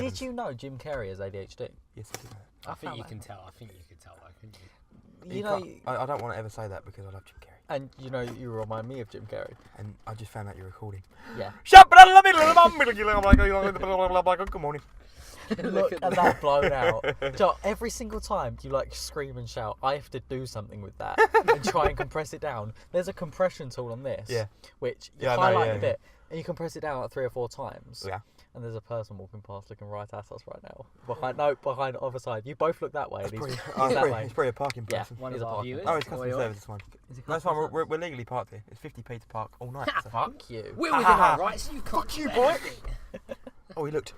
Did you know Jim Carrey has ADHD? Yes, I did know. I think you can tell. I think you could tell, though, couldn't you? You know, I don't want to ever say that because I love Jim Carrey. and you know, you remind me of Jim Carrey. And I just found out you're recording. Yeah. Good morning. Look at that blown out. So every single time you like scream and shout, I have to do something with that and try and compress it down. There's a compression tool on this, which you highlight a bit and you compress it down like 3 or 4 times. Yeah. And there's a person walking past looking right at us right now. Behind the other side. You both look that way. And he's that way. It's probably a parking person. Yeah, he's a parking. Oh, it's customer service. It's fine. No, it's fine. We're legally parked here. It's 50p to park all night. So. Fuck you. We're within our rights. You can't. Fuck you, boy. Oh, he looked.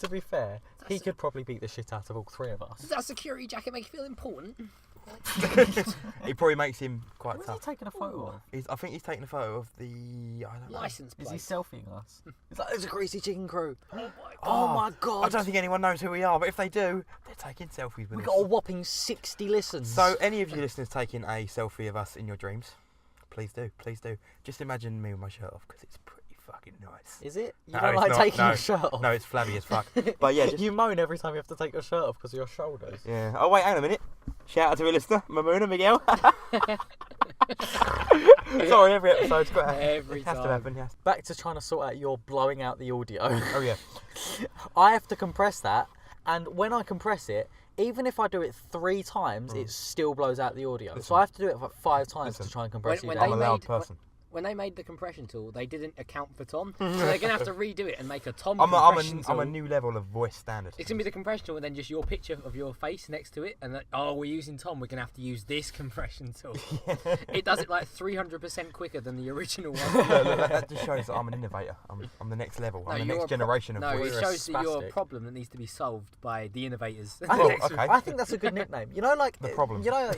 To be fair, he could probably beat the shit out of all 3 of us. Does that security jacket make you feel important? It probably makes him quite What tough. is he taking a photo of? I think he's taking a photo of the License plate. Is he selfieing us? He's like, there's a Greasy chicken crew. Oh my god. Oh my god. I don't think anyone knows who we are, but if they do, they're taking selfies with We us. got a whopping 60 listens. So, any of you listeners taking a selfie of us in your dreams, please do, please do. Just imagine me with my shirt off because it's pretty fucking nice. Is it? You No, don't it's like not. taking No. your shirt off? No, it's flabby as fuck. But yeah, just... You moan every time you have to take your shirt off because of your shoulders. Yeah. Oh wait, hang on a minute. Shout out to a listener, Mamuna Miguel. Sorry, every episode's got to Every it has to time. happen. Yes. Back to trying to sort out your blowing out the audio. Oh yeah. I have to compress that, and when I compress it, even if I do it 3 times, it still blows out the audio. So I have to do it like 5 times to try and compress When it. I'm a they loud made- person. When they made the compression tool, they didn't account for Tom, so they're gonna have to redo it and make a Tom I'm compression tool. a new level of voice standard. It's gonna be the compression tool and then just your picture of your face next to it, and then, oh, we're using Tom. We're gonna have to use this compression tool. It does it like 300% quicker than the original one. That just shows that I'm an innovator. I'm the next level. I'm the you're next generation of No, voice. it shows that you're a spastic. problem that needs to be solved by the innovators. I think that's a good nickname. You know, like The problem. You know,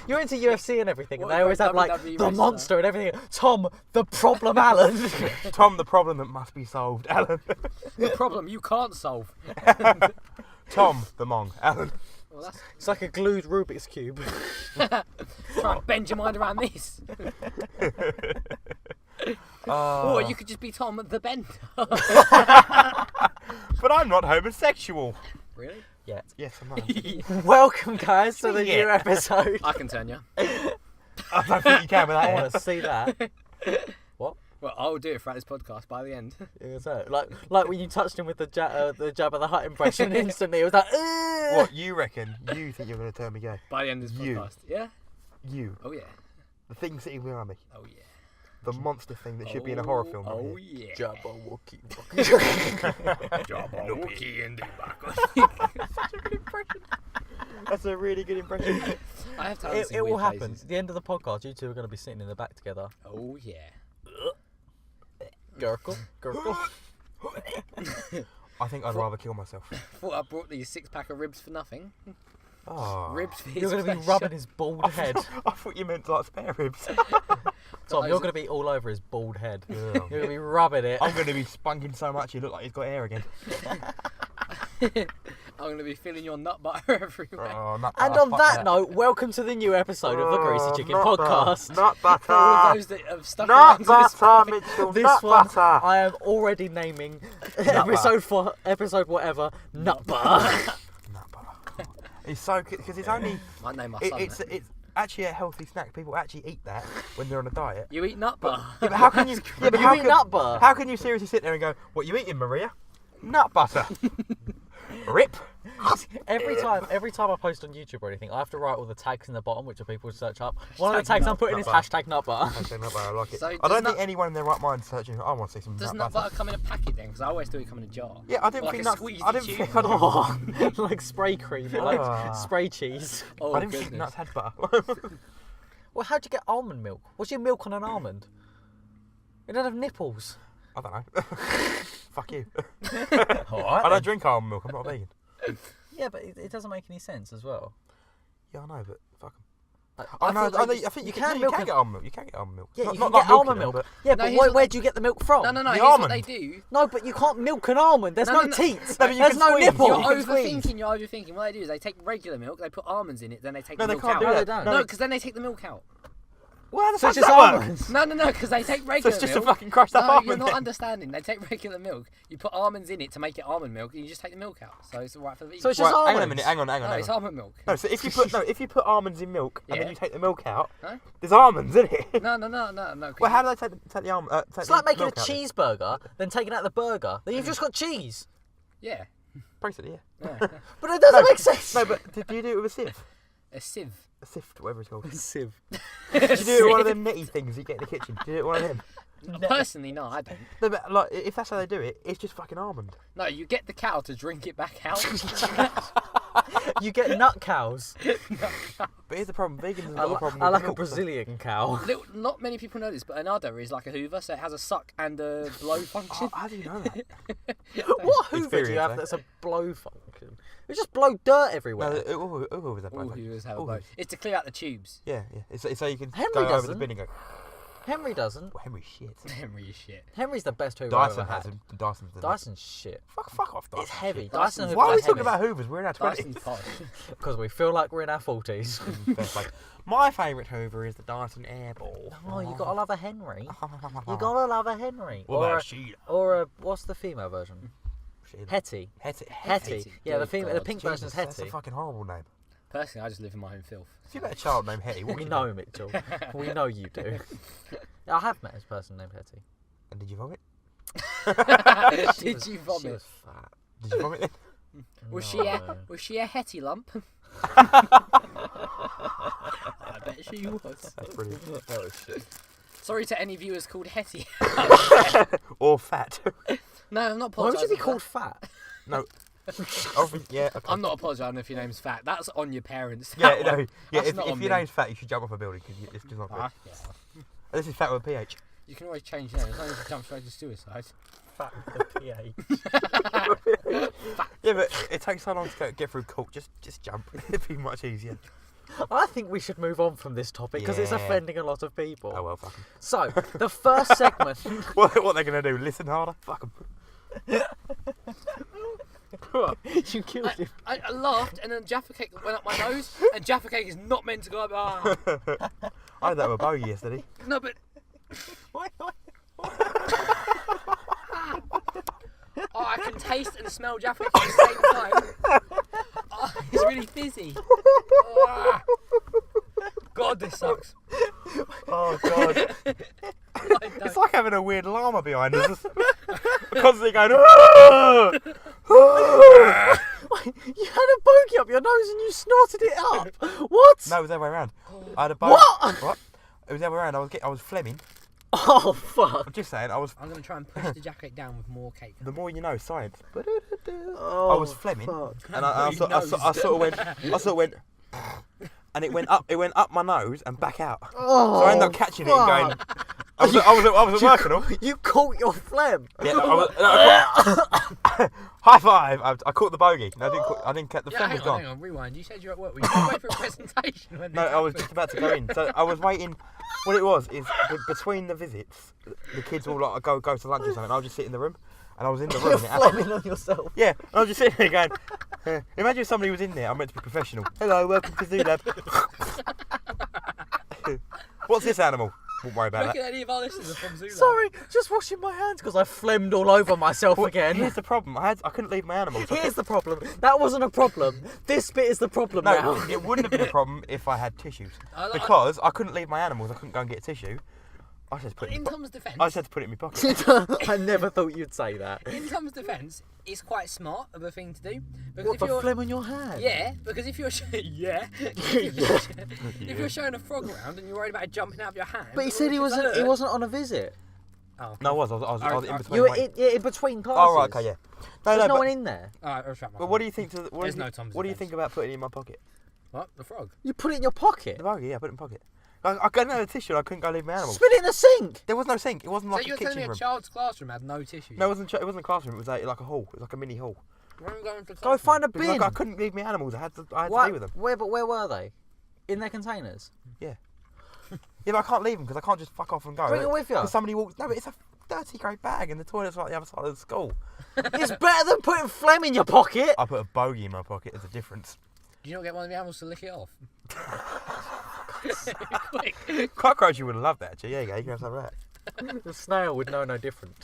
you're into UFC and everything, and What they always have like WWE the wrestler? monster and everything. Tom, the problem, Alan. Tom, the problem that must be solved, Alan. The problem you can't solve. Tom, the Mong, Alan. Well, that's It's like a glued Rubik's cube. try and bend your mind around this. Or you could just be Tom the Bender. But I'm not homosexual. Really? Yeah. Yes, I'm not. Welcome, guys, to the new Yeah. episode. I can turn you. I don't think you can with that I hair. want to see that. What? Well, I'll do it throughout this podcast by the end. Yeah, so, like when you touched him with the Jabba the Hutt impression, instantly it was like, "Ugh." What, you reckon? You think you're going to turn me gay? By the end of this You. podcast. Yeah? You. Oh, yeah. The thing sitting behind me. Oh, yeah. The monster thing that should be in a horror film. right Oh, here. yeah. Jabba Wookie. Jabba Wookie in the That's a really good impression. I have to It will happen. At the end of the podcast, you two are going to be sitting in the back together. Oh, yeah. Gurgle, gurgle. I think I'd rather kill myself. Thought I brought these 6-pack of ribs for nothing. Oh. Ribs for his You're going to be pleasure. rubbing his bald head. I thought you meant like spare ribs. Tom, you're going to be all over his bald head. Yeah. You're going to be rubbing it. I'm going to be spunking so much you look like he's got hair again. I'm going to be filling your nut butter everywhere. Oh, nut And butter, on fuck that note, welcome to the new episode of the Greasy Chicken nut Podcast. Nut For all butter. those that have stuck Nut around to this butter, point. Mitchell. This Nut one, butter. I am already naming episode whatever, Nut Butter. Nut butter. It's so good because it's only. Might name my It, son it's that. it's actually a healthy snack. People actually eat that when they're on a diet. You eat nut butter. Yeah, but how can you? Yeah, but You how eat can, nut butter? How can you seriously sit there and go, "What you eating, Maria? Nut butter." Rip. Every time I post on YouTube or anything, I have to write all the tags in the bottom, which are people search up. One of the tags I'm putting is hashtag Nut Butter. Hashtag nut butter. I like it. So I does don't nut- think anyone in their right mind is searching. I want to see some Does nut nut butter. butter come in a packet then? Because I always do it come in a jar. Yeah, I didn't Like think a nuts. squeezy I didn't tube. think. I didn't, Oh, like spray cream, like Ah. spray cheese. Oh, I didn't think goodness. nuts had butter. Well, how'd you get almond milk? What's your milk on an almond? It don't have nipples. I don't know. Fuck you. Alright. I don't drink almond milk. I'm not a vegan. Yeah, but it doesn't make any sense as well. Yeah, I know, but fuck 'em. I I know. thought I think you you can can. You milk can it. get almond milk. You can get almond milk. Yeah, Not- you not can like get almond milking milk. them, Yeah, No, but here's what where'd you get the milk from? No. The Here's what almond. they do. No, but you can't milk an almond. There's No, no no. teats. No, but you There's can no squeeze. nipple. You're You can squeeze. overthinking. What they do is they take regular milk, they put almonds in it, then they take No, the they milk can't out. do No, that. they don't. No, because then they take the milk out. Well, the So fuck's it's just that work? almonds. No, because they take regular So it's just milk. a fucking crushed up No, almond. you're not then. understanding. They take regular milk. You put almonds in it to make it almond milk, and you just take the milk out. So it's alright for the vegan. So it's just Right, hang on a almonds. minute. Hang on. No, it's almond milk. No, so if you put almonds in milk and then Yeah. you take the milk out, Huh? there's almonds in it. No. Well, how do they take the almond? It's like making a cheeseburger, then taking out the burger. Then you've just got cheese. Yeah. Basically, yeah. But it doesn't make sense. No, but do you do it with a sieve? A sieve. A sift, whatever it's called. Sieve. Do you do it with one of them nitty things you get in the kitchen? Do you do it with one of them? Personally, no, I don't. No, but like, if that's how they do it, it's just fucking almond. No, you get the cow to drink it back out. You get nut cows. But here's the problem: vegans have got a problem I with like a milk. Brazilian cow. Not many people know this, but an udder is like a hoover, so it has a suck and a blow function. Oh, how do you know that? What Hoover do you Experience, have eh? that's a blow function? You just blow dirt everywhere. No, was that All bloke? hoovers have a All blow. hoovers. It's to clear out the tubes. Yeah. It's so you can Henry go over the doesn't. bin and go. Henry doesn't. Well, Henry shit. Henry is shit. Henry's the best Hoover I've Dyson ever has had. him. Dyson's the Dyson's shit. Fuck off, Dyson. It's heavy. shit. Dyson Hoover Why are we is talking heavy. about Hoovers? We're in our 20s. Dyson's posh. Because we feel like we're in our 40s. Fair play. My favourite Hoover is the Dyson Airball. Oh, you gotta love a Henry. You gotta love a Henry. What or about a, Sheila? or a, what's the female version? Sheila. Hetty. Hetty. Hetty. Yeah, the Good female, the God. pink Jesus, version's that's a Hetty. fucking horrible name. Personally, I just live in my own filth. If you met a child named Hetty, what We would you know, do? Mitchell. We know you do. I have met a person named Hetty. And did you vomit? Did you She vomit? was fat. Did you vomit then? Was No. she a hetty lump? I bet she was. That's brilliant. That was shit. Sorry to any viewers called Hetty. Or fat. No, I'm not Why would apologising. you be for called that. fat? No. Oh, yeah. Okay. I'm not apologising if your name's fat. That's on your parents. Yeah, That no. one. Yeah, That's if not on your me. name's fat, you should jump off a building because it's just not good. Ah, yeah. This is fat with a PH. You can always change your name as long as you jump straight to suicide. Fat with a PH. Yeah, but it takes so long to get through court. Just jump. It'd be much easier. I think we should move on from this topic because it's Yeah. offending a lot of people. Oh well, fuck 'em. So, the first segment. What are they gonna do? Listen harder? Fuck 'em. You killed him. I laughed and then Jaffa Cake went up my nose and Jaffa Cake is not meant to go up. Ah. I had that with a bogey yesterday. No, but I can taste and smell Jaffa Cake at the same time. Oh, it's really fizzy. Ah. God, this sucks. Oh god. I It's don't- like having a weird llama behind us. Constantly going. "Ah! Ah!" You had a bogey up your nose and you snorted it up. What? No, it was the other way around. I had a What? What? It was the other way around. I was Fleming. Oh fuck. I'm just saying. I was. I'm going to try and push the Jaffa Cake down with more cake. The more you know, science. Oh, I was Fleming, fuck. and I sort of went, and it went up my nose and back out. Oh, So I ended up catching it and going. I was working on. You caught your phlegm. Yeah, high five! I caught the bogey. No, I didn't catch the Yeah, phlegm was gone. hang on, rewind. You said you're at work. Were you going to wait for a presentation? When No, this I was happened? just about to go in. So I was waiting. What it was is between the visits, the kids all like go to lunch or something. I was just sit in the room, and I was in the room. You're And it happened. phlegming on yourself. Yeah, and I was just sitting there going. Imagine if somebody was in there. I'm meant to be professional. Hello, welcome to Zoo Lab. What's this animal? Won't worry about Look that. at any of our listeners are from Zoo. Sorry, just washing my hands because I phlegmed all over myself again. Here's the problem. I couldn't leave my animals. Here's the problem. That wasn't a problem. This bit is the problem No, now. it wouldn't have been a problem if I had tissues. I- Because I couldn't leave my animals. I couldn't go and get tissue. I just put it In in Tom's defence, I just had to put it in my pocket. I never thought you'd say that. in Tom's defence, it's quite smart of a thing to do. Because What, if for you're, phlegm on your hand? yeah, because if you're if you're showing a frog around and you're worried about it jumping out of your hand. But he said he wasn't on a visit. Oh, No, I was in Alright, between. You were wait. in between classes. Oh, right, okay, yeah. There's no but, one in there. Alright, I'll retract my but what do you think? What There's do you, no Tom's What do you defence. think about putting it in my pocket? What? The frog? You put it in your pocket. The bogey, yeah, I put it in my pocket. I got no tissue. I couldn't go leave my animals. Spit it in the sink. There was no sink. It wasn't So like you're a telling kitchen me a room. child's classroom had no tissue? No, it wasn't a classroom. It was like a hall. It was like a mini hall. Where are we going to Go classroom? find a Because bin. I couldn't leave my animals. I had to What? be with them. Where were they? In their containers. Yeah, but I can't leave them because I can't just fuck off and go. Bring it with you. Because somebody walks. No, but it's a dirty grey bag, and the toilet's like the other side of the school. It's better than putting phlegm in your pocket. I put a bogey in my pocket. There's a difference. Did you not get one of the animals to lick it off? Quick. Cockroach, you would love that, actually. There you go, you can have some of that. The snail would know no different.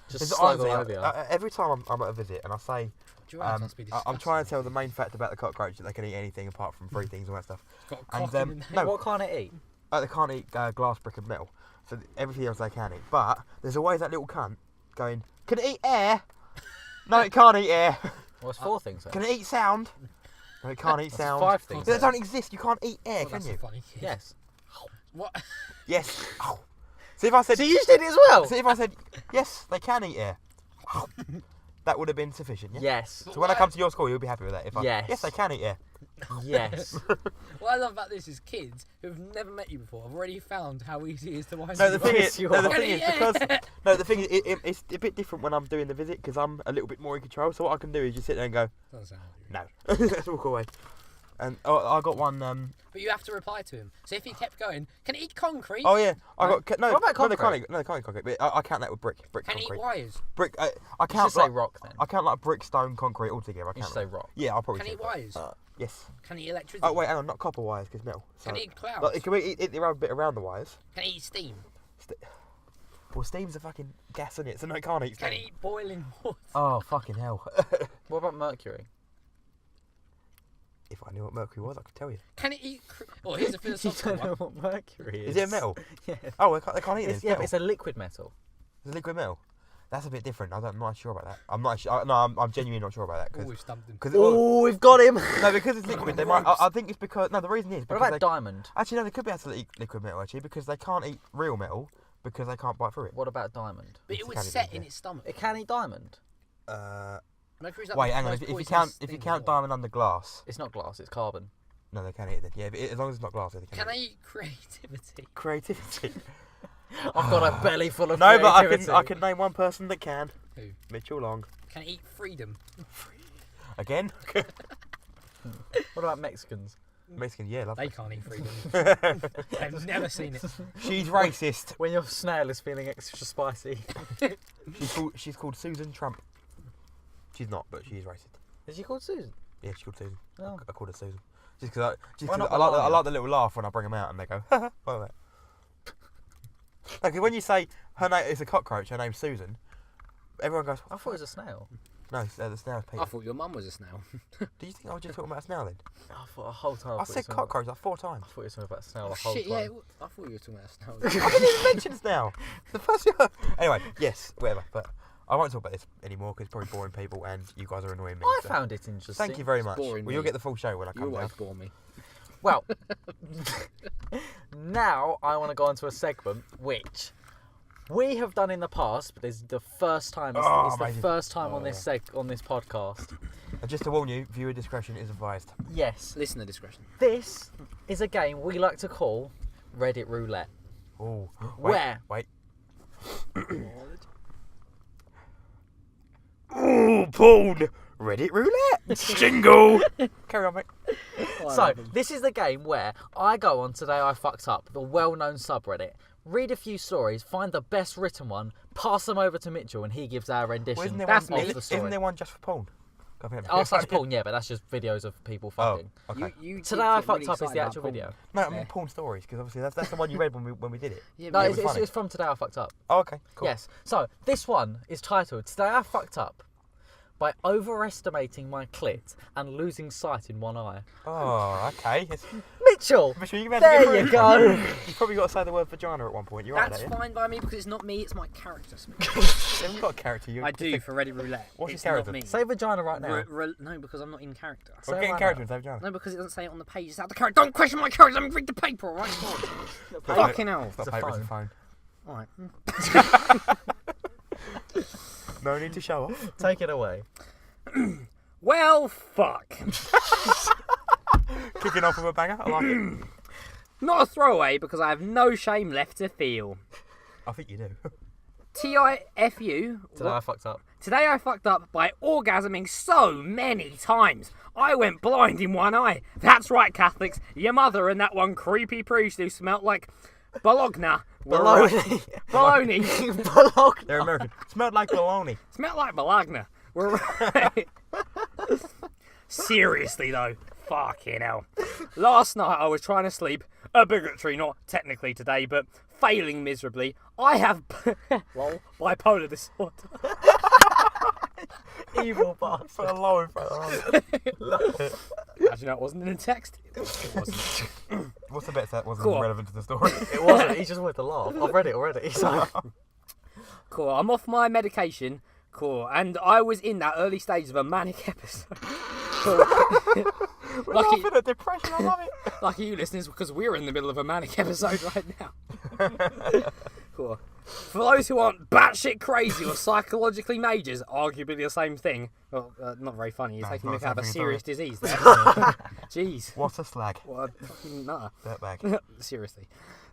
Just It's slug honestly, all over you. every time I'm at a visit and I say, Giraffes must be I'm trying to tell the disgusting. main fact about the cockroach that they can eat anything apart from 3 things and all that stuff. It's got a And, cock in the name. no. What can't it eat? They can't eat glass, brick and metal. So everything else they can eat. But there's always that little cunt going, can it eat air? No, it can't eat air. Well, it's 4 things then. Can it eat sound? No, it can't eat That's sound. 5 things. They then. don't exist. You can't eat air, Oh, can that's a you? funny kid. Yes. What? Yes. Ow. So if I said, So you did it as well? so if I said, yes, they can eat air, that would have been sufficient. Yeah. Yes. So when I come to your school, you'll be happy with that. If I, Yes. they can eat air. Yes. What I love about this is kids who've never met you before have already found how easy it is to wind No, you the up. thing Yes, is, you no, the are. thing is because the thing is, it's a bit different when I'm doing the visit because I'm a little bit more in control. So what I can do is just sit there and go, Doesn't sound like you. no, let's walk away. And I got one. But you have to reply to him. So if he kept going, can he eat concrete? Oh yeah, I got no. What about no, they can't concrete? eat. No, they can't eat concrete. But I count that with brick can he concrete. eat wires? Brick. I You count should say like rock then. I count like brick, stone, concrete all together. I You count should say that. rock. Yeah, I'll probably Can he say eat rock. wires? Yes. Can he eat electricity? Oh wait, hang on, not copper wires because metal. So, Can he eat clouds? like, it can eat the other bit around the wires. Can he eat steam? Well, steam's a fucking gas in it, so no, it can't eat steam. Can he eat boiling water? Oh fucking hell! What about mercury? If I knew what mercury was, I could tell you. Can he eat... Oh, here's a You philosophical don't know one. what mercury is. Is it a metal? Yeah. Oh, they can't eat it. It's, yeah, but it's a liquid metal. It's a liquid metal. That's a bit different. I'm not sure about that. I'm not. I'm genuinely not sure about that Oh, because we've stumped him. Oh, we've got him. no, because it's liquid. They might. I think it's because no. The reason is What because about diamond? actually no. They could be able to eat liquid metal actually because they can't eat real metal because they can't bite through it. What about diamond? But It's it would kind of set big, in yeah. its stomach. It can eat diamond. Mercury's like Wait, the hang on. most If you poisonous count thing in the diamond world. under glass, It's not glass. It's carbon. no, they can eat it. Then. Yeah, but as long as it's not glass, they can. Can eat I it. eat creativity? Creativity. I've got a belly full of No, but creativity. I can name one person that can. Who? Mitchell Long. Can I eat freedom? Again. What about Mexicans? Mexican. Yeah, love. They can't eat freedom. I've never seen it. She's racist. When your snail is feeling extra spicy. She's called Susan Trump. She's not, but she is racist. Is she called Susan? Yeah, she's called Susan. Oh. I called her Susan. Just because Why not I Melania? like the little laugh when I bring them out and they go, ha ha, like that. Like when you say her name is a cockroach, her name's Susan, everyone goes, I thought it was a snail. no, the snail's Peter. I thought your mum was a snail. Do you think I was just talking about a snail then? I thought the whole time. I said cockroach like 4 times. I thought you were talking about a snail the whole Shit, time. yeah. I thought you were talking about a snail. I didn't even mention snail. The first thing anyway, yes, whatever. But I won't talk about this anymore because it's probably boring people and you guys are annoying me. I so found it interesting. thank you very It's much. boring Well, you'll me. get the full show when I You come down. always bore me. Well, now I want to go on to a segment which we have done in the past, but this is the first time. It's the amazing. first time on this on this podcast. And just to warn you, viewer discretion is advised. Yes, Listener discretion. this is a game we like to call Reddit Roulette. Oh, Where? Wait. Ooh, porn! Reddit roulette! Jingle! Carry on, mate. So, this is the game where I go on Today I Fucked Up, the well-known subreddit, read a few stories, find the best written one, pass them over to Mitchell, and he gives our rendition Well, of isn't the story. there one just for porn? Oh, such porn, yeah, but that's just videos of people fucking. okay. You Today I Fucked Up is the actual video. No, I mean Yeah. porn stories, because obviously that's the one you read when we did it. Yeah, No, but it it's, was it's, funny. it's from Today I Fucked Up. Oh, okay, cool. Yes. So, this one is titled Today I Fucked Up by overestimating my clit and losing sight in one eye. Oh, okay. Mitchell! Mitchell, you There you go. You've probably got to say the word vagina at one point. You're right that's there, yeah? fine by me because it's not me, it's my character. You haven't got a character. I do for Reddit Roulette. What's your It's character? Not me. Say vagina right now. No, because I'm not in character. Say We're getting right character now. and say vagina. No, because it doesn't say it on the page. It's out the character. Don't question my character. Let me read the paper, alright? Fucking hell. It's not It's a paper, it's a phone. phone. Alright. No need to show off. Take it away. Well, fuck. Kicking off with a banger. I like it. Not a throwaway because I have no shame left to feel. I think you do. TIFU. Today I Fucked Up. Today I fucked up by orgasming so many times. I went blind in one eye. That's right, Catholics. Your mother and that one creepy priest who smelt like Bologna. Bologna. Bologna. Bologna. They're American. Smelled like bologna. Smelt like Bologna. We're right. Seriously though, Fucking hell. Last night I was trying to sleep. Obligatory, not technically today, but failing miserably. I have bipolar disorder. Evil bastard. Put a low in front of it. As you know, it wasn't in the text. It wasn't. What's the bit that wasn't relevant to the story? It wasn't. He just wanted to laugh. I've read it already. So. Cool. I'm off my medication. Cool. And I was in that early stage of a manic episode. Cool. We're laughing at depression. I love it. Lucky you listeners, because we're in the middle of a manic episode right now. Cool. For those who aren't batshit crazy or psychologically majors, arguably the same thing. Well, not very funny. You're taking me out of a serious disease there. Jeez. What's a slag? What a fucking nutter. Dirtbag. Seriously.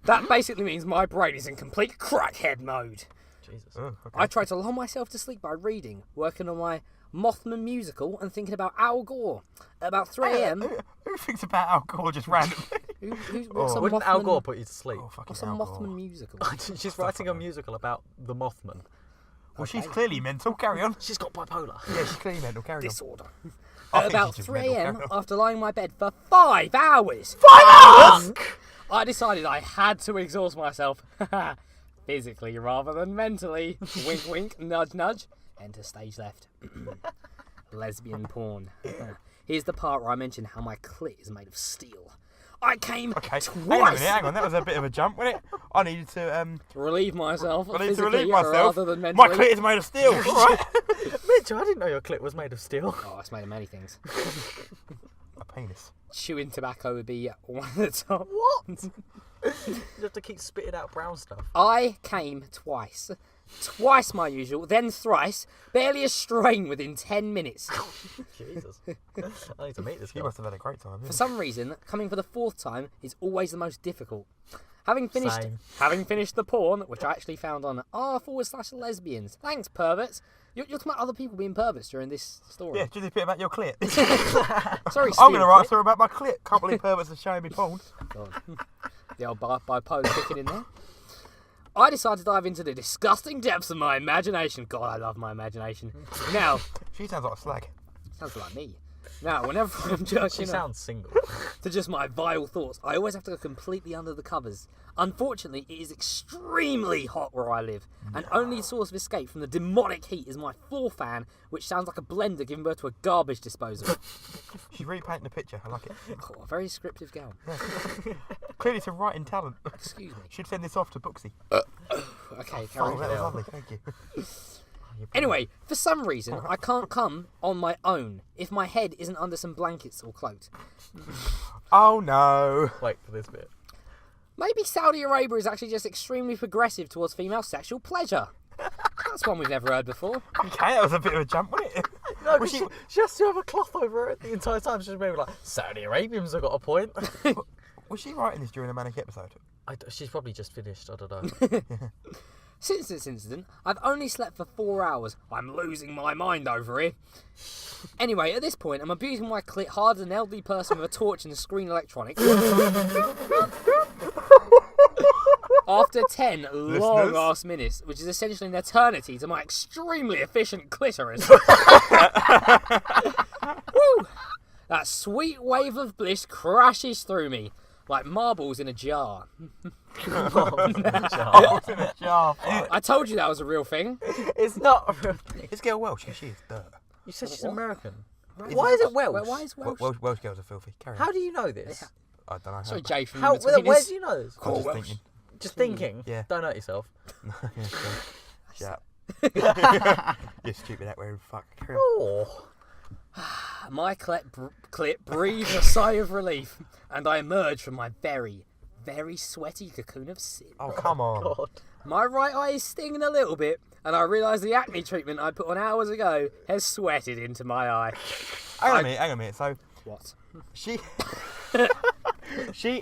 That basically means my brain is in complete crackhead mode. Jesus. Oh, okay. I tried to lull myself to sleep by reading, working on my Mothman musical and thinking about Al Gore. At about 3 a.m. Who thinks about alcohol just randomly? What's a Wouldn't Mothman? Al Gore put you to sleep? Oh, fucking What's a Al Gore. Mothman musical? She's writing a musical about the Mothman. Well, she's clearly mental. Carry on. She's got bipolar. Yeah, she's clearly mental. Carry on. Disorder. I At think about she's just 3 mental, a.m. carry on. after lying in my bed for 5 hours. 5 hours! I decided I had to exhaust myself. Physically rather than mentally. Wink, wink, nudge, nudge. Enter stage left. Lesbian porn. Here's the part where I mention how my clit is made of steel. I came Okay, twice hang on. That was a bit of a jump, wasn't it? I needed to to relieve myself. I need to physically relieve myself. rather than My mentally. clit is made of steel. All right. Mitch, I didn't know your clit was made of steel. Oh, it's made of many things. A penis. Chewing tobacco would be one of the top. What? You have to keep spitting out brown stuff. I came twice. Twice my usual, then thrice, barely a strain within 10 minutes. Jesus. I need to meet this You guy. must have had a great time. For some reason, coming for the 4th time is always the most difficult. Having finished the porn, which I actually found on r/lesbians. Thanks, perverts. You're talking about other people being perverts during this story. Yeah, just a bit about your clit. Sorry, I'm going to write a Steve. story about my clit. Can't believe perverts are showing me porn. God. The old bipolar kicking in there. I decided to dive into the disgusting depths of my imagination. God, I love my imagination. Now, She sounds like a slag. sounds like me. Now, whenever I'm jerking She off sounds single. to just my vile thoughts, I always have to go completely under the covers. Unfortunately, it is extremely hot where I live, and only source of escape from the demonic heat is my floor fan, which sounds like a blender giving birth to a garbage disposal. She's repainting the picture. I like it. Oh, a very descriptive gal. Clearly some writing talent. Excuse me. Should send this off to Booksy. Okay, carry Oh, on. that was lovely. Thank you. Anyway, for some reason, I can't come on my own if my head isn't under some blankets or cloaked. Oh no. Wait for this bit. Maybe Saudi Arabia is actually just extremely progressive towards female sexual pleasure. That's one we've never heard before. Okay, that was a bit of a jump, wasn't it? No, Was because she has to have a cloth over it the entire time. She's maybe like, Saudi Arabians have got a point. Was she writing this during a manic episode? She's probably just finished. I don't know. Since this incident, I've only slept for 4 hours. I'm losing my mind over here. Anyway, at this point, I'm abusing my clit harder than an elderly person with a torch and a screen electronics. After 10 long-ass minutes, which is essentially an eternity to my extremely efficient clitoris. Woo! That sweet wave of bliss crashes through me, like marbles in a jar. Oh, in a jar. I told you that was a real thing. It's not a real thing. This girl Welsh? She is dirt. You said she's What? American. Right. Why is it Welsh? Why is Welsh? Welsh girls are filthy. Carry on. How do you know this? I don't know. Sorry, how. Jay from How? Between Where Us. do you know this? I'm just Welsh. thinking. Just thinking. Yeah. Don't hurt yourself. Shut up. You stupid act wearing fuck. Carry on. Oh. My clit breathes a sigh of relief, and I emerge from my very, very sweaty cocoon of sin. Oh, come on. God. My right eye is stinging a little bit, and I realise the acne treatment I put on hours ago has sweated into my eye. Hang on a minute. So, What? she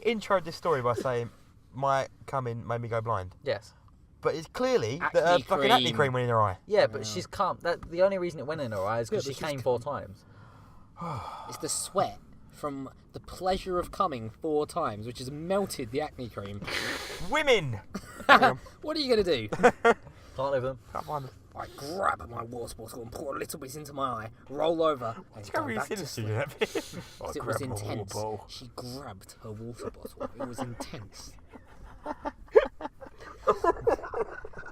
introed this story by saying, my coming made me go blind. Yes. But it's clearly Acne that her fucking acne cream. cream went in her eye. Yeah, but she's calm. The only reason it went in her eyes because Yeah, she but she's came 4 times. It's the sweat from the pleasure of coming 4 times, which has melted the acne cream. Women! What are you going to do? Can't live them. Can't find them. I grab my water bottle and pour a little bit into my eye, roll over, and go back to sleep. Because it was intense. She grabbed her water bottle. It was intense.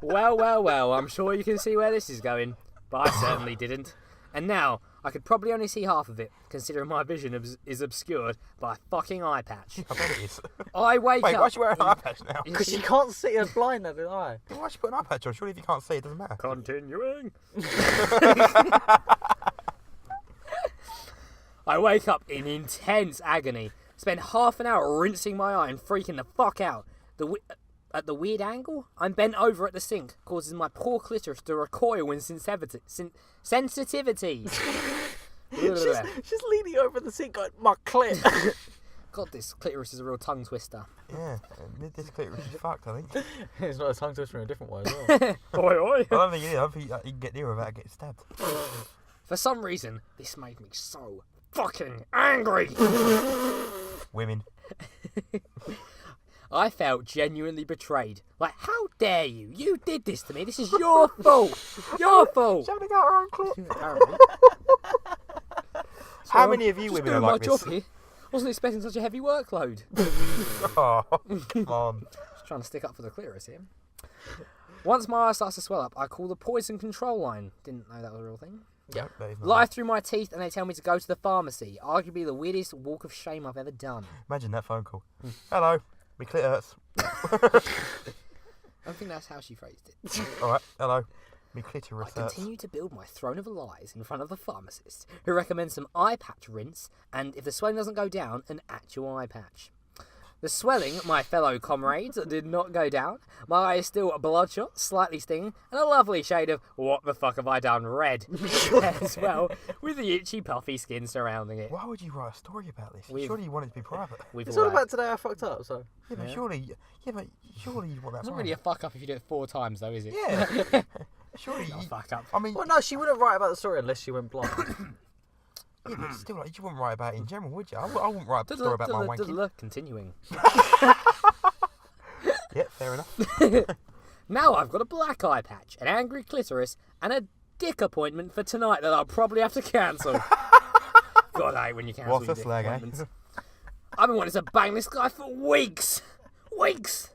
Well, I'm sure you can see where this is going, but I certainly didn't. And now, I could probably only see half of it, considering my vision is obscured by a fucking eye patch. I bet it is. I wake Wait, up... why is she wearing an eye patch now? Because she can't see her blind at the eye. Then why should she put an eye patch on? Surely if you can't see, it doesn't matter. Continuing. I wake up in intense agony. Spend half an hour rinsing my eye and freaking the fuck out. At the weird angle, I'm bent over at the sink, causing my poor clitoris to recoil in sensitivity. She's leaning over the sink going, my clit. God, this clitoris is a real tongue twister. Yeah, this clitoris is fucked, I think. It's not a tongue twister in a different way as well. Oi, oi. I don't think it is. I don't think you can get near without getting stabbed. For some reason, this made me so fucking angry. Women. I felt genuinely betrayed. Like, how dare you? You did this to me. This is your fault. Your fault. She's having to go her own clip. Apparently. How many of you Just women are doing my like job this? here. Wasn't expecting such a heavy workload. Oh, come on. Just trying to stick up for the clitoris here. Once my eye starts to swell up, I call the poison control line. Didn't know that was a real thing. Yep. that is not Lie right. through my teeth and they tell me to go to the pharmacy. Arguably the weirdest walk of shame I've ever done. Imagine that phone call. Hello, my clit hurts. I don't think that's how she phrased it. Alright, hello. My I clitoris hurts. continue to build my throne of lies in front of the pharmacist, who recommends some eye patch rinse, and if the swelling doesn't go down, an actual eye patch. The swelling, my fellow comrades, did not go down. My eye is still bloodshot, slightly stinging, and a lovely shade of what the fuck have I done red as well, with the itchy puffy skin surrounding it. Why would you write a story about this? We've- Surely you want it to be private. It's all about today I fucked up, so. Yeah, but Yeah. surely you want that It's not private. really a fuck up if you do it 4 times, though, is it? Yeah. Surely Not a you... fuck up. I mean, Well, no, she wouldn't write about the story unless she went blind. yeah, but still, like, you wouldn't write about it in general, would you? I wouldn't write a story about my wanking. Continuing. Yeah, fair enough. Now I've got a black eye patch, an angry clitoris, and a dick appointment for tonight that I'll probably have to cancel. God, I hate when you cancel What's your a dick slag, eh? appointments. I've been wanting to bang this guy for weeks. Weeks.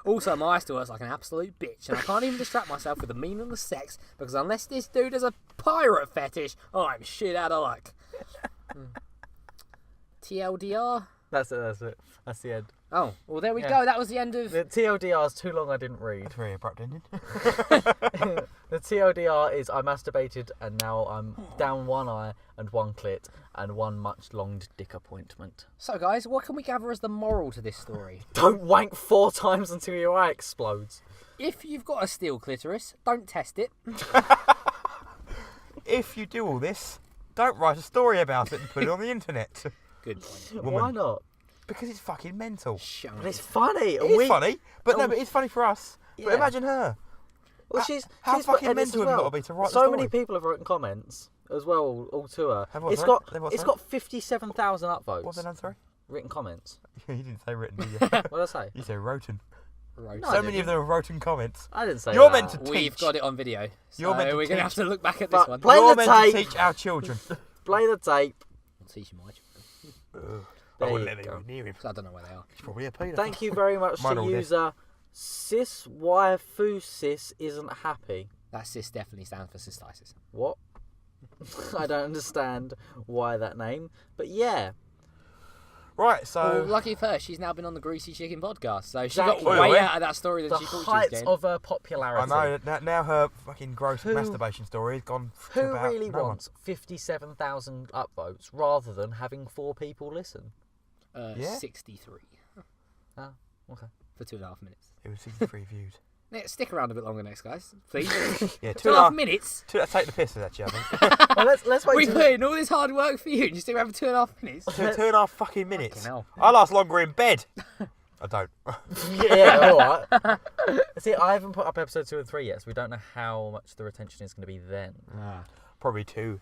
Also, my eye still hurts like an absolute bitch, and I can't even distract myself with the meaningless sex, because unless this dude has a pirate fetish, I'm shit out of luck. TLDR? That's it. That's the end. Oh, well, there we Yeah. go. That was the end of... The TLDR is too long, I didn't read. That's very abrupt ending. The TLDR is I masturbated and now I'm down one eye and one clit and one much longed dick appointment. So, guys, what can we gather as the moral to this story? Don't wank 4 times until your eye explodes. If you've got a steel clitoris, don't test it. If you do all this, don't write a story about it and put it on the internet. Good point. Woman. Why not? Because it's fucking mental. Shut But it's funny. It is funny, but no, but it's funny for us. But Yeah. imagine her. Well, How she's fucking put edits mental as have you well. got to be to write the So story? many people have written comments as well, all to her. Have what, It's sorry? got Have what, it's sorry? got 57,000 What upvotes. was the name, sorry? Written comments. You didn't say written, did you? What did I say? You said roten. Right. No, So I many of didn't. them are roten comments. I didn't say You're that. meant to We've teach. got it on video. You're So meant to we're going to have teach. to look back at But this one. play You're the meant to tape. teach our children. Play the tape. I'll teach you my I There wouldn't you let go. anyone near him. because I don't know where they are. He's probably a paedophile. Thank you very much Mine to all did. user Sis Waifu Sis isn't happy. That cis definitely stands for cystitis. What? I don't understand why that name, but yeah. Right, so... Well, lucky for her, she's now been on the Greasy Chicken podcast, so she Exactly. got Wait, way wait. out of that story than The she thought she was height getting. of her I popularity. know, now her fucking gross Who- masturbation story has gone to Who about really no one. wants 57,000 upvotes rather than having 4 people listen? Yeah? 63 Oh, okay. for 2.5 minutes. It was 63 views. Next, stick around a bit longer next, guys. Please. Yeah, 2.5 minutes? Take the piss, actually, I think. Well, let's wait We till- put in all this hard work for you and you stick around for 2.5 minutes? 2.5 fucking minutes. Fucking hell. I last longer in bed. I don't. Yeah, alright. See, I haven't put up episode 2 and 3 yet, so we don't know how much the retention is going to be then. Probably 2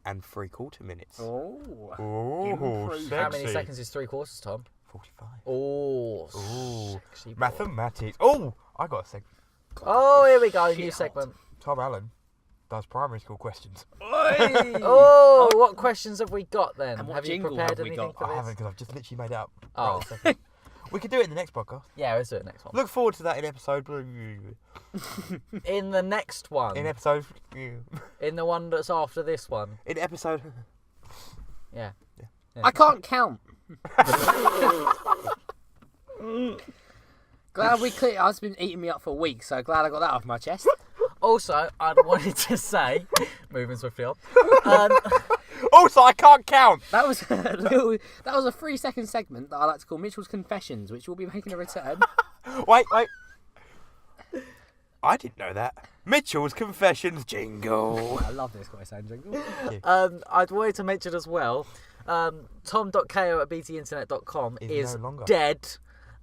and 3/4 minutes. Oh. Ooh, Improved. sexy. How many seconds is 3/4, Tom? 45. Oh, Ooh, sexy boy. mathematics. Oh, I got a segment. Oh, here we go, Shit new hot. segment. Tom Allen does primary school questions. Oh, what questions have we got then? And what Have you jingle prepared have we anything got? for I this? haven't, because I've just literally made it up. Oh. Right this second. We could do it in the next podcast. Yeah, let's do it next one. Look forward to that in episode. In the next one. In episode. In the one that's after this one. In episode. Yeah. I can't count. Glad we cleared. It's been eating me up for weeks, so glad I got that off my chest. Also, I wanted to say, moving swiftly on. Also, I can't count. That was a 3-second segment that I like to call Mitchell's Confessions, which will be making a return. Wait. I didn't know that. Mitchell's Confessions jingle. I love this quite sound jingle. I'd wanted to mention as well, tom.ko@btinternet.com is no longer dead.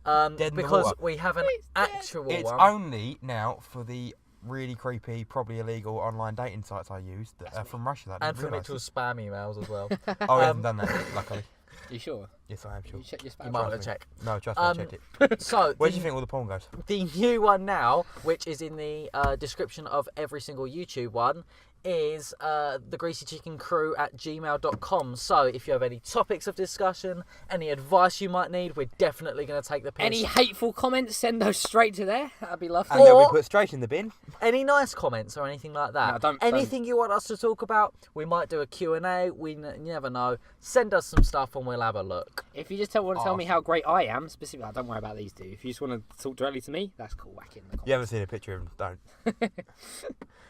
Dead in the because water. we have an actual It's one. only now for the really creepy, probably illegal online dating sites I used from Russia. That I And didn't for realise. Mitchell's spam emails as well. Oh, he hasn't done that, luckily. You sure? Yes, I am sure. You check your spam. You might want Trust to me. check. No, trust me, I checked it. So, Where do you think all the porn goes? the new one now, which is in the description of every single YouTube one, is the Greasy Chicken Crew at gmail.com. So if you have any topics of discussion, any advice you might need, we're definitely going to take the piss. Any hateful comments, send those straight to there. That'd be lovely. And they'll Or- be put straight in the bin. Any nice comments or anything like that. No, don't- Anything you want us to talk about, we might do a Q&A. You never know. Send us some stuff and we'll have a look. If you just want to tell me how great I am, specifically, don't worry about these two. If you just want to talk directly to me, that's cool. Whack it in the comments. You haven't seen a picture of him, don't. I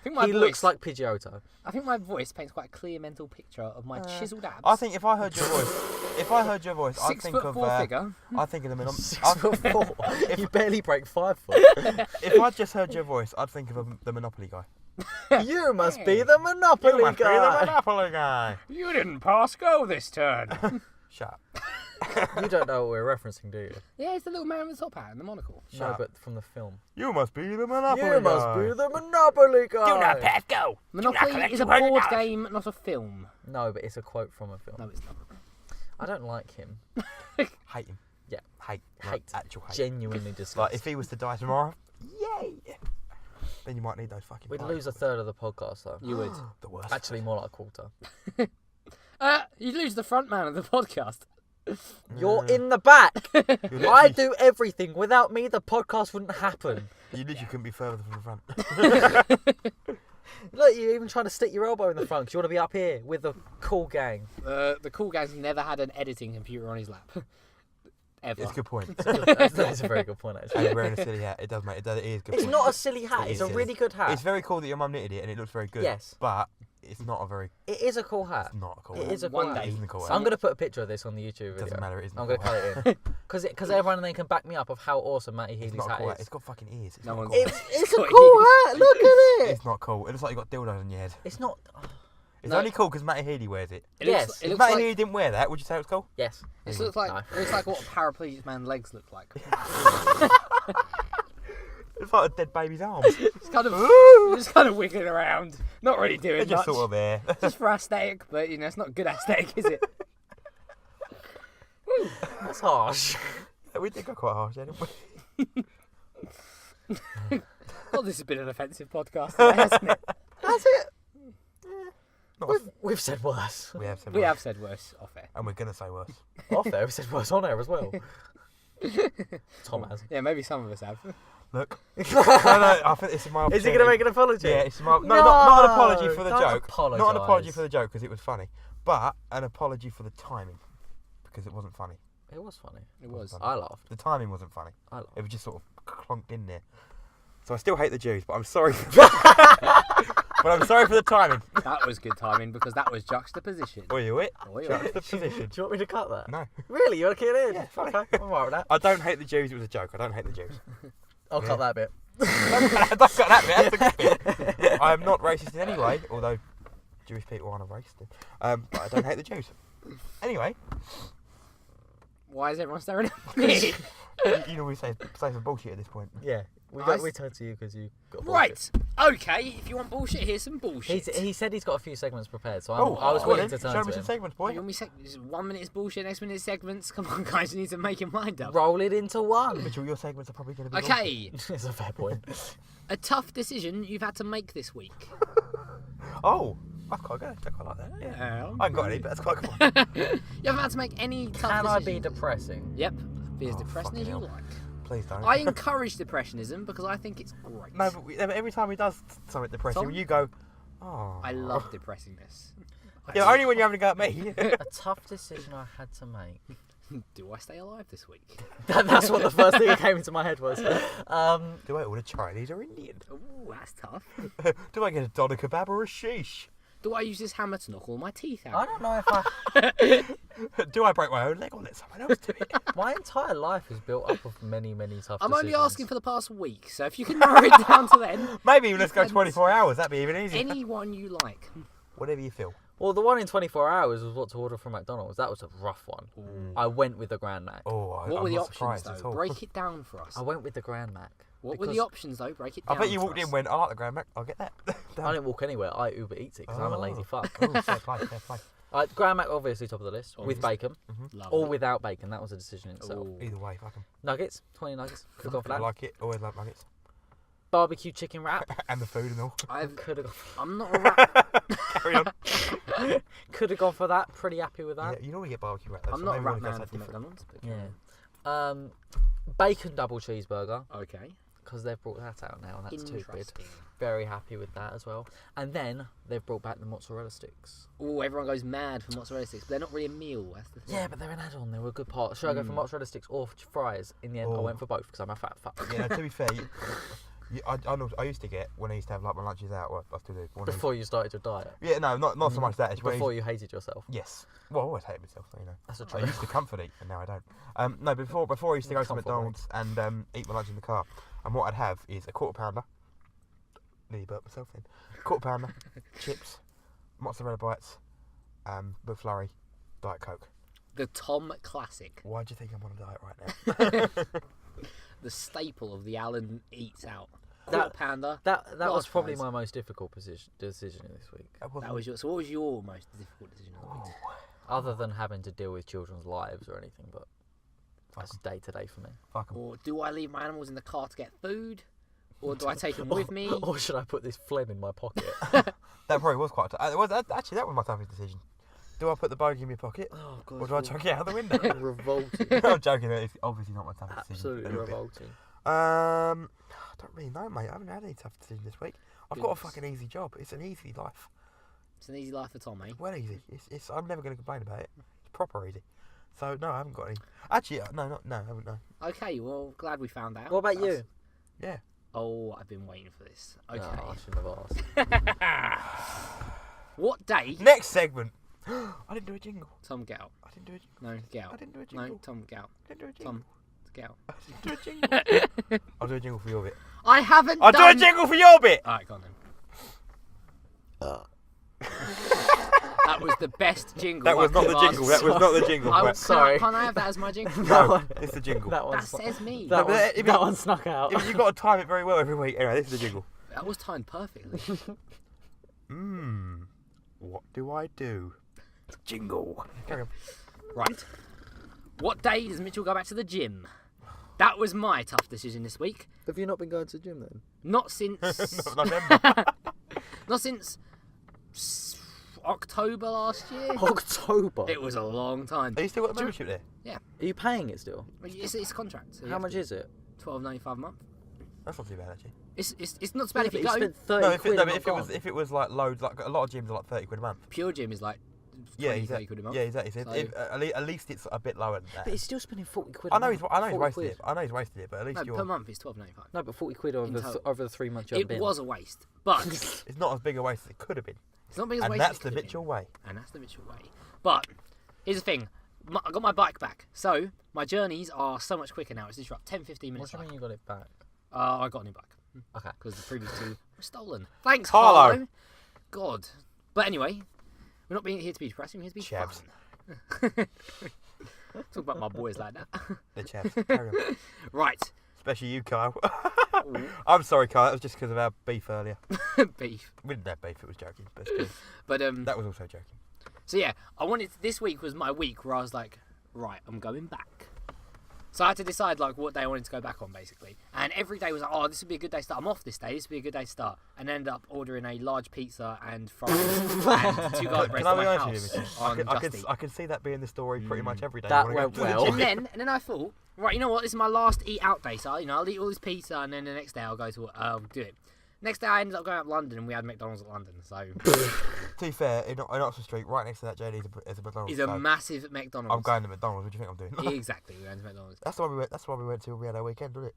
think my He voice, looks like Pidgeotto. I think my voice paints quite a clear mental picture of my chiseled abs. I think if I heard your voice, I'd think of 6'4" figure. I think of the 6'4". You barely break 5 foot. If I just heard your voice, I'd think of the Monopoly guy. You must be the Monopoly You must be the guy. Monopoly guy. You didn't pass go this turn. Shut up. You don't know what we're referencing, do you? Yeah, it's the little man with the top hat and the monocle. No, Shut up. but from the film. You must be the Monopoly guy. You must be the Monopoly guy. Do not pass go. Monopoly is a board game, not a film. No, but it's a quote from a film. No, it's not. I don't like him. Hate him. Yeah. Hate. Hate. Like, actual hate. Genuinely disgusting. Like, if he was to die tomorrow, yay. Then you might need those fucking We'd pipes. lose a third of the podcast, though. You would. The worst. Actually, more like a quarter. You'd lose the front man of the podcast. You're in the back. You're I literally- do everything. Without me, the podcast wouldn't happen. You literally couldn't be further from the front. Look, you're even trying to stick your elbow in the front 'cause you want to be up here with the cool gang. The cool guy's never had an editing computer on his lap. Ever. It's a good point. That's a very good point, And actually. you're wearing a silly hat. It does, mate. It is a good It's point. not a silly hat. It It's is a silly. really good hat. It's very cool that your mum knitted it and it looks very good. Yes. But it's not a very... It is a cool hat. It's not a cool It hat. is a cool One hat. day. It isn't a cool hat. I'm going to put a picture of this on the YouTube video. Doesn't matter, it isn't a I'm going to cool cut it in. Because everyone then can back me up of how awesome Matty It's Healy's not a hat cool hat. is. It's got fucking ears. It's No not one's- cool. It's a got cool ears. hat. Look at it. It's not cool. It looks like you got dildos on your head. It's not. It's No. only cool because Matty Healy wears it. It Yes. looks, it If looks Matty like Healy didn't wear that, would you say it was cool? Yes. it looks like No. it looks like what a paraplegic man's legs look like. It's like a dead baby's arms. It's kind of Ooh. just kind of wiggling around, not really doing They're much. just sort of there. Just for aesthetic, but you know it's not good aesthetic, is it? That's harsh. We did go quite harsh, didn't we? Well, this has been an offensive podcast, today, hasn't it? That's it. Not We've said worse. we have said We worse. have said worse off air. And we're going to say worse. Off there, we said worse on air as well. Tom has. Yeah, maybe some of us have. Look. No, I think this is my Is he opportunity. going to make an apology? Yeah, it's my... No, not an apology for the don't joke. apologise. Not an apology for the joke because it was funny. But an apology for the timing. Because it wasn't funny. It was funny. It was. I laughed. The timing wasn't funny. I laughed. It was just sort of clonked in there. So I still hate the Jews, but I'm sorry. But I'm sorry for the timing. That was good timing because that was juxtaposition. Oi, you it? Oi, oi. Juxtaposition. Do you want me to cut that? No. Really? You want to keep it in? Yeah, fine. Okay, I'm alright with that. I don't hate the Jews. It was a joke. I don't hate the Jews. I'll cut that bit. Don't cut that bit. That's the good bit. I am not racist in any way, although Jewish people aren't a race. But I don't hate the Jews. Anyway, Why is everyone staring at me? you know we say some bullshit at this point. Yeah. We turned to you because you got bullshit. Right. Okay. If you want bullshit, here's some bullshit. He said he's got a few segments prepared, so Oh, I was go on willing then. to turn Show to me some him. segments, You boy. want me 1 minute is bullshit, next minute is segments. Come on, guys, you need to make your mind up. Roll it into one. Mitchell, your segments are probably going to be Okay. It's a fair point. A tough decision you've had to make this week. Oh, that's quite good. I quite like that. Yeah. I ain't got any, but that's quite cool. You haven't had to make any tough Can I decisions. be depressing? Yep. Be as Oh, depressing fucking as you hell. like. Please don't. I encourage depressionism because I think it's great. No, but every time he does something depressing, Tom? you go, oh. I love depressingness. Yeah, only when you're having a go at me. A tough decision I had to make. Do I stay alive this week? That's what the first thing that came into my head was. Do I order Chinese or Indian? Ooh, that's tough. Do I get a doner kebab or a sheesh? Do I use this hammer to knock all my teeth out? I don't know if I... Do I break my own leg or let someone else do it? My entire life is built up of many, many tough I'm decisions. only asking for the past week, so if you can narrow it down to then. Maybe let's go 24 hours. That'd be even easier. Anyone you like. Whatever you feel. Well, the one in 24 hours was what to order from McDonald's. That was a rough one. I went with the Grand Mac. Oh, What I'm were the not options, surprised at though? all. Break it down for us. I went with the Grand Mac. What were the because options, though? Break it I down bet you for walked us. in and went, I like the Grand Mac, I'll get that. I didn't walk anywhere. I Uber Eats it because I'm a lazy fuck. Oh, fair play, fair play. Grand Mac, obviously, top of the list. With bacon. Lovely. Or without bacon. That was a decision in itself. Ooh. Either way, fuck 'em. Nuggets. 20 nuggets. Could have gone for I that. like it, always like nuggets. Barbecue chicken wrap. And the food and all. Could have I'm not a rat. Carry on. Could have gone for that. Pretty happy with Yeah, that. you normally get barbecue wrap though, I'm so not a maybe rat we wanna go man something from different. McDonald's. But Bacon double cheeseburger. Okay. Because they've brought that out now, and that's too good. Interesting. Very happy with that as well. And then they've brought back the mozzarella sticks. Oh, everyone goes mad for mozzarella sticks, but they're not really a meal. That's the thing. Yeah, but they're an add-on. They were a good part. Should I go for mozzarella sticks or fries? In the end, I Oh. went for both because I'm a fat fuck. Yeah, to be fair, I used to get when I used to have like my lunches out. Well, I still do. when I Before you started your diet. yeah, no, not so much that. It's when I Before used- you hated yourself. Yes. Well, I always hated myself, so, you know. That's a I truth. used to comfort eat, and now I don't. No, before I used to go to Comfort McDonald's and eat my lunch in the car. And what I'd have is a quarter pounder. Nearly burped myself in. Quarter pounder, chips, mozzarella bites, McFlurry, Diet Coke. The Tom Classic. Why do you think I'm on a diet right now? The staple of the Alan Eats Out. Quarter pounder. That was Large probably fries. my most difficult decision this week. That was your. So what was your most difficult decision of the week? Other than having to deal with children's lives or anything, but that's day to day for me. Fuck 'em. Or do I leave my animals in the car to get food? Or do I take them with me? Or should I put this phlegm in my pocket? That probably was quite. Actually, that was my toughest decision. Do I put the bogey in my pocket, Oh, God. or do I chuck it out the window? Revolting. I'm joking. It's obviously not my toughest decision. Absolutely a little bit. revolting. I don't really know, mate. I haven't had any tough decisions this week. I've got a Goodness. fucking easy job. It's an easy life. It's an easy life for Tom, eh? Well easy. It's I'm never going to complain about it. It's proper easy. So no, I haven't got any. Actually, no, I haven't. No. Okay, well, glad we found out. What about That's- you? Yeah. Oh, I've been waiting for this. Okay. Oh, I shouldn't have asked. What day? Next segment. I didn't do a jingle. Tom, get out. I didn't do a jingle. No, get out. I didn't do a No, jingle. Tom, get out. I didn't do a jingle. Tom, get out. I didn't do a jingle. I'll do a jingle for your bit. I haven't I'll done... do a jingle for your bit. Alright, go on then. That was the best jingle. That was I not could the have jingle. asked. That was not the jingle. I but- was Sorry. Can't I have that as my jingle? No, it's the jingle. That That one's says me. that, but one, if that it- one snuck out. You've got to time it very well every week. Anyway, this is the jingle. That was timed perfectly. What do I do? Jingle. Carry on. Right. What day does Mitchell go back to the gym? That was my tough decision this week. Have you not been going to the gym then? Not since... November. not since... October last year. October. It was a long time. Have you still got the membership there? Yeah. Are you paying it still? It's a contract. So you How have much to- is it? $12.95 a month. That's not too bad actually. It's not so bad if you you go. spent 30 No, if quid it, no, and but not if it was like loads, like a lot of gyms are like 30 quid a month. Pure gym is like 20, Yeah, 30 exactly. quid a month. Yeah, exactly. So So- at least it's a bit lower than that. But he's still spending 40 quid. I a know he's month. I know he's 40 wasted quid. it. I know he's wasted it, but at least No, you're. per month it's $12.95. No, but 40 quid over total. over the 3 months you've It been. was a waste, but It's not as big a waste as it could have been. it's not being as And wasted. that's the Mitchell way. And that's the Mitchell way. But here's the thing. I got my bike back, so my journeys are so much quicker now. It's just 10, 15 minutes. What do you mean you got it back? I got a new bike Okay. because the previous two were stolen. Thanks, Harlow. Harlow. God. But anyway, we're not being here to be depressing. We're here to be Chavs. fun. Talk about my boys like that. The chaps. Carry on. Right. Especially you, Kyle. I'm sorry, Kyle. That was just because of our beef earlier. Beef. We didn't have beef. It was joking. But still, But that was also joking. so yeah, I wanted. This week was my week where I was like, right, I'm going back. So I had to decide like what day I wanted to go back on, basically. And every day was like, oh, this would be a good day to start. I'm off this day. This would be a good day to start. And ended up ordering a large pizza and fries and 2 garlic breads at my house on Just Eat. I can see that being the story pretty much every day. That went well. And then I thought, right, you know what? This is my last eat out day. So I'll eat all this pizza, and then the next day I'll go to do it. Next day I ended up going up to London, and we had McDonald's at London. So to be fair, in Oxford Street, right next to that JD is a McDonald's. It's a massive McDonald's. I'm going to McDonald's. What do you think I'm doing? Exactly, we're going to McDonald's. That's why we went to when we had our weekend, wasn't it?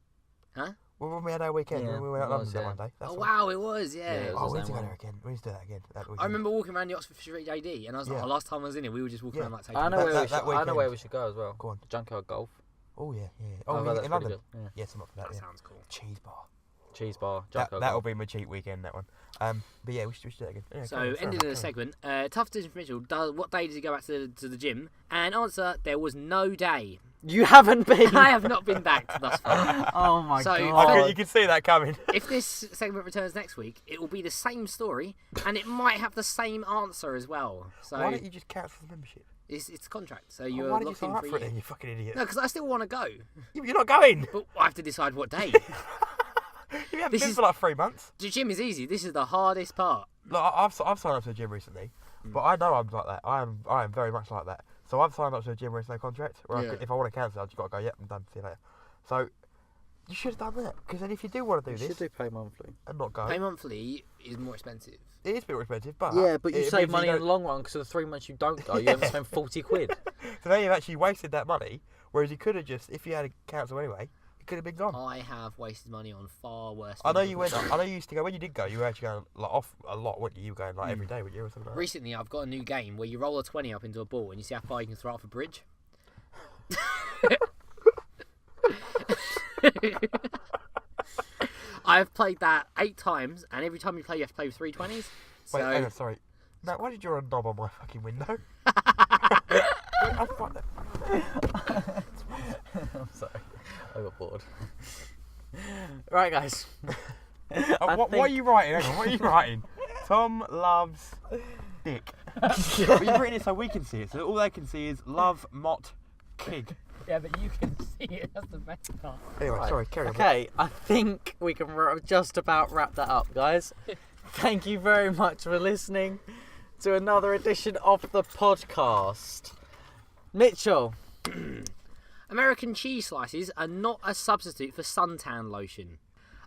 Huh? When we had our weekend, when we went out to London that one day. Oh wow, it was, yeah. We need to go there again. We need to do that again. I remember walking around the Oxford Street JD, and I was like, last time I was in it, we were just walking around like taking. I know where we should go as well. Go on. Junkyard Golf. Oh yeah. Oh, in London. Yes, I'm up for that. That sounds cool. Cheese bar. Cheese bar. That'll be my cheat weekend. That one. But yeah, we should do that again. Yeah, so ending the segment. Tough decision for Mitchell. What day did he go back to the gym? And answer: there was no day. You haven't been. I have not been back thus far. Oh my god! You can see that coming. If this segment returns next week, it will be the same story, and it might have the same answer as well. So why don't you just cancel the membership? It's contract, so you're why locked did you in sign up for for a it year. then, you fucking idiot? No, because I still want to go. You're not going. But I have to decide what day. You haven't been for like 3 months. The gym is easy. This is the hardest part. Look, I've signed up to the gym recently, but I know I'm like that. I am very much like that. So I've signed up to a gym where it's no contract. Where if I want to cancel, I've just got to go. Yep, I'm done. See you later. So you should have done that, because then if you do want to do this, you should do pay monthly and not go. Pay monthly is more expensive. It is a bit more expensive, but but you save money in the long run, because of the 3 months you don't go, you haven't spent 40 quid. So now you've actually wasted that money, whereas you could have just, if you had to cancel anyway, it could have been gone. I have wasted money on far worse. I know you used to go, when you did go, you were actually going like off a lot, weren't you? You were going like every day, weren't you, or something like that? Recently, I've got a new game where you roll a 20 up into a ball and you see how far you can throw off a bridge. I've played that 8 times, and every time you play, you have to play with 3 20s. So... Wait, hang on, sorry. No, why did you draw a knob on my fucking window? I'm sorry. I got bored. Right, guys. What are you writing? Hang on, what are you writing? Tom loves dick. But you've written it so we can see it, so all they can see is love mot kig. Yeah, but you can see it. That's the best part. Anyway, sorry, carry on. Okay, I think we can just about wrap that up, guys. Thank you very much for listening to another edition of the podcast. Mitchell. American cheese slices are not a substitute for suntan lotion.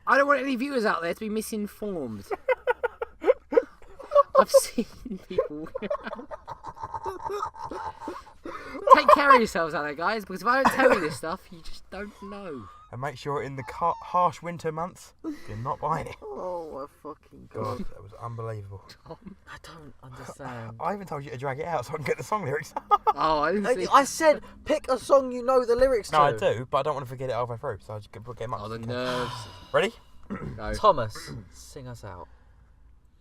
I don't want any viewers out there to be misinformed. I've seen people... Take care of yourselves out there, guys, because if I don't tell you this stuff, you just don't know. And make sure in the harsh winter months, you're not buying it. Oh my fucking God, that was unbelievable. I don't understand. I even told you to drag it out so I can get the song lyrics. Oh, I didn't see. I said pick a song you know the lyrics to. No, I do, but I don't want to forget it halfway through, so I just get them up. Oh, the nerves. Ready? Go. Thomas, sing us out.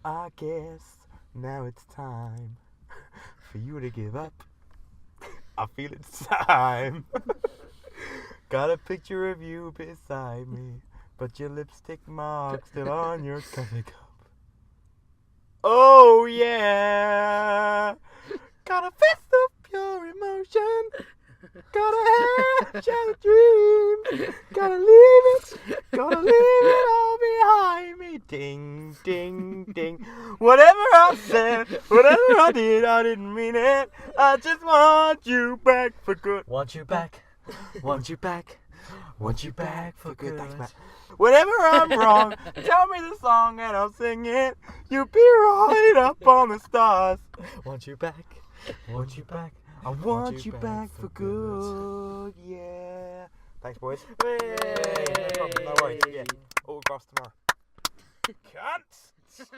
I guess now it's time for you to give up. I feel it's time. Got a picture of you beside me, but your lipstick mark's still on your coffee cup. Oh yeah, got a fist of pure emotion. Gotta have a dream. Gotta leave it all behind me. Ding, ding, ding. Whatever I said, whatever I didn't mean it. I just want you back for good. Want you back, want you back, want you back for good. Thanks, Matt. Whenever I'm wrong, tell me the song and I'll sing it. You'll be right up on the stars. Want you back, want you back. I want you back for good. Yeah. Thanks, boys. Hey. No problem, no worries. Yeah. Autographs tomorrow. Cunts.